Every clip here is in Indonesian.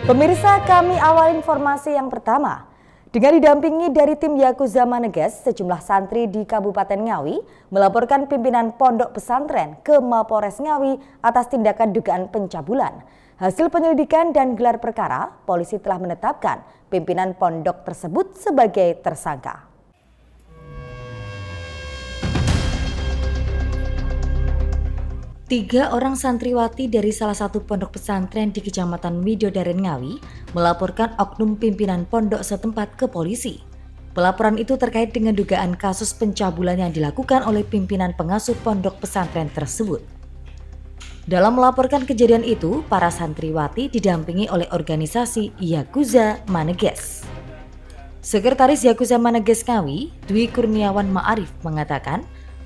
Pemirsa, kami awal informasi yang pertama. Dengan didampingi dari tim Yakuza Maneges, sejumlah santri di Kabupaten Ngawi melaporkan pimpinan pondok pesantren ke Mapores Ngawi atas tindakan dugaan pencabulan. Hasil penyelidikan dan gelar perkara, polisi telah menetapkan pimpinan pondok tersebut sebagai tersangka. Tiga orang santriwati dari salah satu pondok pesantren di Kecamatan Widodaren Ngawi melaporkan oknum pimpinan pondok setempat ke polisi. Pelaporan itu terkait dengan dugaan kasus pencabulan yang dilakukan oleh pimpinan pengasuh pondok pesantren tersebut. Dalam melaporkan kejadian itu, para santriwati didampingi oleh organisasi Yakuza Maneges. Sekretaris Yakuza Maneges Ngawi, Dwi Kurniawan Ma'arif mengatakan,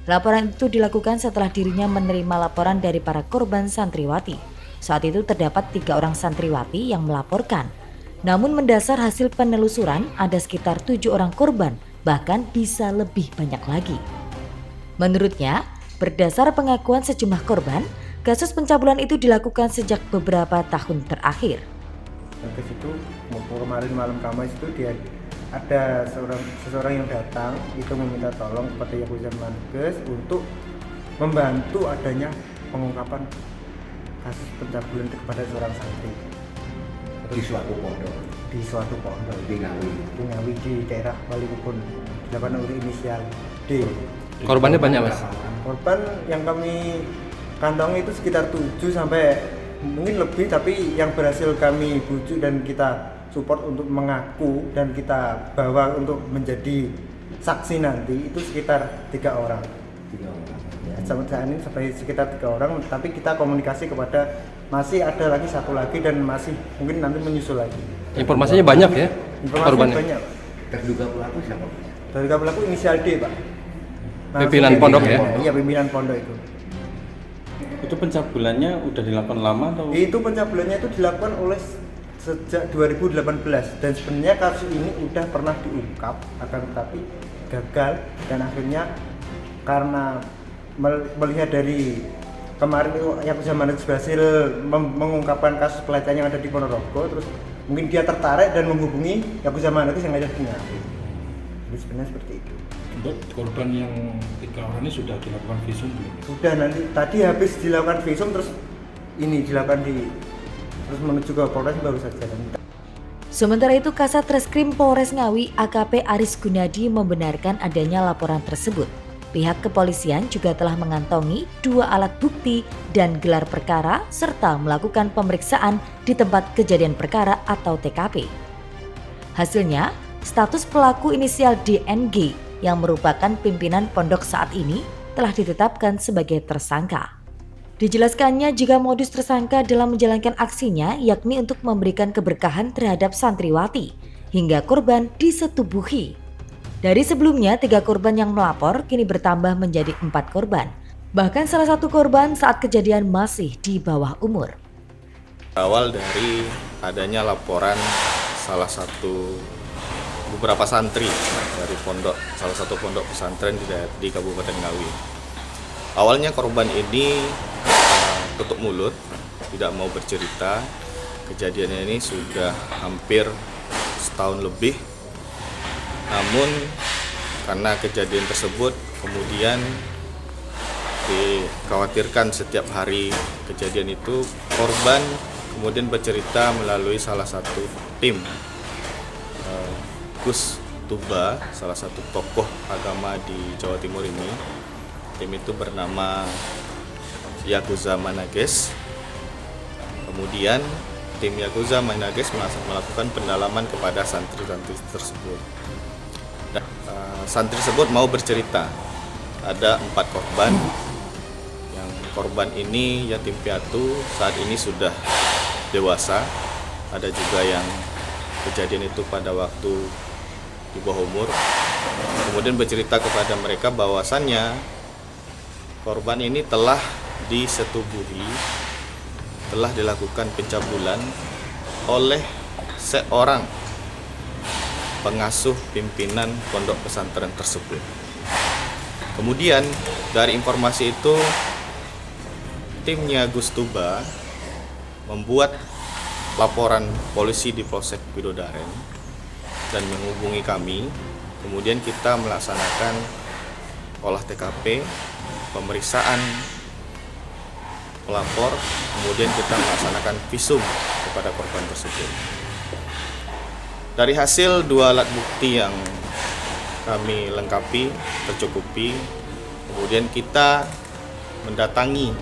laporan itu dilakukan setelah dirinya menerima laporan dari para korban santriwati. Saat itu terdapat 3 orang santriwati yang melaporkan. Namun mendasar hasil penelusuran ada sekitar 7 orang korban, bahkan bisa lebih banyak lagi. Menurutnya, berdasar pengakuan sejumlah korban, kasus pencabulan itu dilakukan sejak beberapa tahun terakhir. Ke situ kemarin malam Kamis itu dia ada seseorang yang datang itu meminta tolong kepada Yakuza Maneges untuk membantu adanya pengungkapan kasus pencabulan kepada seorang santri di suatu pondok di Ngawi di daerah Walikubun, dilakukan oleh inisial D. Korbannya banyak, Mas? Korban yang kami kantongi itu sekitar 7 sampai mungkin lebih, tapi yang berhasil kami bujuk dan kita support untuk mengaku dan kita bawa untuk menjadi saksi nanti itu sekitar 3 orang. Ya, sampai saat ini sekitar 3 orang, tapi kita komunikasi kepada masih ada lagi 1 lagi dan masih mungkin nanti menyusul lagi. Informasinya banyak ya? Informasinya banyak, Pak. Terduga pelaku siapa? Terduga pelaku inisial D, Pak. Pimpinan pondok ya? Iya, pimpinan pondok itu. Itu pencabulannya udah dilakukan lama atau? Itu pencabulannya itu dilakukan oleh sejak 2018 dan sebenarnya kasus ini udah pernah diungkap, akan tetapi gagal dan akhirnya karena melihat dari kemarin itu Yakuza Maneges berhasil mengungkapkan kasus pelecehan yang ada di Ponorogo, terus mungkin dia tertarik dan menghubungi Yakuza Maneges yang ada di Ngawi. Jadi sebenarnya seperti itu. Untuk korban yang 3 orang ini sudah dilakukan visum belum? Sudah, nanti tadi habis dilakukan visum terus ini dilakukan terus menuju ke Polres baru saja. Sementara itu, Kasat Reskrim Polres Ngawi AKP Aris Gunadi membenarkan adanya laporan tersebut. Pihak kepolisian juga telah mengantongi 2 alat bukti dan gelar perkara serta melakukan pemeriksaan di tempat kejadian perkara atau TKP. Hasilnya, status pelaku inisial DNG yang merupakan pimpinan pondok saat ini telah ditetapkan sebagai tersangka. Dijelaskannya jika modus tersangka dalam menjalankan aksinya yakni untuk memberikan keberkahan terhadap santriwati hingga korban disetubuhi. Dari sebelumnya 3 korban yang melapor kini bertambah menjadi 4 korban. Bahkan salah satu korban saat kejadian masih di bawah umur. Awal dari adanya laporan beberapa santri dari salah satu pondok pesantren di Kabupaten Ngawi. Awalnya korban ini tutup mulut, tidak mau bercerita. Kejadiannya ini sudah hampir setahun lebih. Namun karena kejadian tersebut kemudian dikhawatirkan setiap hari kejadian itu, korban kemudian bercerita melalui salah satu tim Gus Tuba, salah satu tokoh agama di Jawa Timur ini. Tim itu bernama Yakuza Maneges. Kemudian tim Yakuza Maneges melakukan pendalaman kepada santri-santri tersebut. Dan, santri tersebut mau bercerita. Ada 4 korban. Yang korban ini yatim piatu, saat ini sudah dewasa. Ada juga yang kejadian itu pada waktu di bawah umur. Kemudian bercerita kepada mereka bahwasannya korban ini telah disetubuhi, telah dilakukan pencabulan oleh seorang pengasuh pimpinan pondok pesantren tersebut. Kemudian dari informasi itu timnya Gus Tuba membuat laporan polisi di Polsek Widodaren dan menghubungi kami. Kemudian kita melaksanakan olah TKP, pemeriksaan pelapor, kemudian kita melaksanakan visum kepada korban tersebut. Dari hasil 2 alat bukti yang kami lengkapi, tercukupi, kemudian kita mendatangi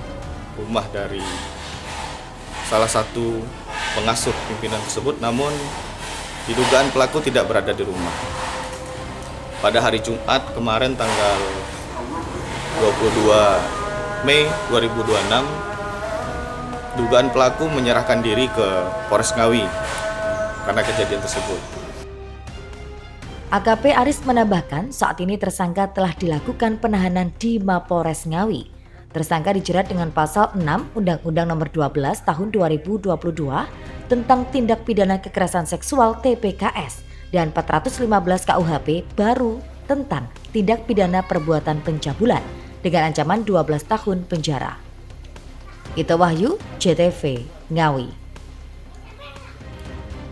rumah dari salah satu pengasuh pimpinan tersebut, namun didugaan pelaku tidak berada di rumah. Pada hari Jumat kemarin tanggal 22 Mei 2026, dugaan pelaku menyerahkan diri ke Polres Ngawi karena kejadian tersebut. AKP Aris menambahkan saat ini tersangka telah dilakukan penahanan di Mapores Ngawi. Tersangka dijerat dengan pasal 6 Undang-Undang Nomor 12 Tahun 2022 tentang tindak pidana kekerasan seksual TPKS dan 415 KUHP baru tentang tindak pidana perbuatan pencabulan dengan ancaman 12 tahun penjara. Ito Wahyu, JTV, Ngawi.